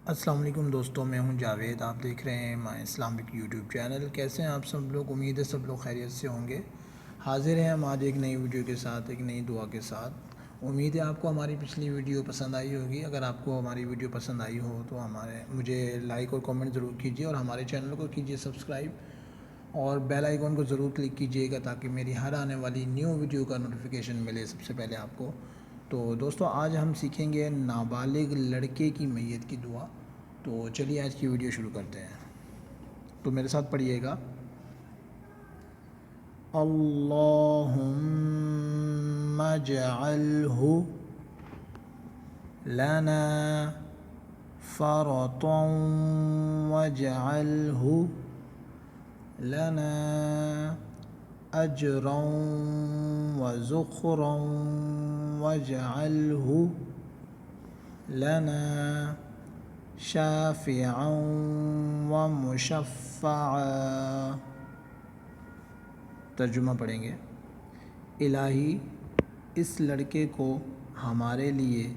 السلام علیکم دوستوں، میں ہوں جاوید، آپ دیکھ رہے ہیں مائی اسلامک یوٹیوب چینل۔ کیسے ہیں آپ سب لوگ؟ امید ہے سب لوگ خیریت سے ہوں گے۔ حاضر ہیں ہم آج ایک نئی ویڈیو کے ساتھ، ایک نئی دعا کے ساتھ۔ امید ہے آپ کو ہماری پچھلی ویڈیو پسند آئی ہوگی۔ اگر آپ کو ہماری ویڈیو پسند آئی ہو تو مجھے لائک اور کامنٹ ضرور کیجیے، اور ہمارے چینل کو کیجیے سبسکرائب، اور بیل آئیکن کو ضرور کلک کیجیے گا تاکہ میری ہر آنے والی نیو ویڈیو کا نوٹیفیکیشن ملے سب سے پہلے آپ کو۔ تو دوستوں، آج ہم سیکھیں گے نابالغ لڑکے کی میت کی دعا۔ تو چلیے آج کی ویڈیو شروع کرتے ہیں۔ تو میرے ساتھ پڑھیے گا، اللہم اجعلہ لنا فرطا واجعلہ لنا اجرا وذخرا واجعلہ لنا شافعا ومشفعا۔ ترجمہ پڑھیں گے۔ الہی، اس لڑکے کو ہمارے لیے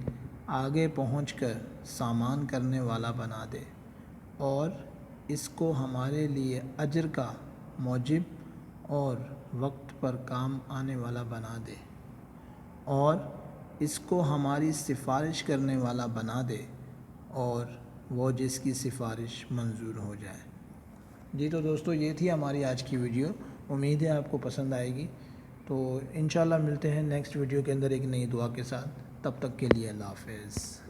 آگے پہنچ کر سامان کرنے والا بنا دے، اور اس کو ہمارے لیے اجر کا موجب اور وقت پر کام آنے والا بنا دے، اور اس کو ہماری سفارش کرنے والا بنا دے، اور وہ جس کی سفارش منظور ہو جائے۔ جی تو دوستو، یہ تھی ہماری آج کی ویڈیو۔ امید ہے آپ کو پسند آئے گی۔ تو انشاءاللہ ملتے ہیں نیکسٹ ویڈیو کے اندر ایک نئی دعا کے ساتھ۔ تب تک کے لیے اللہ حافظ۔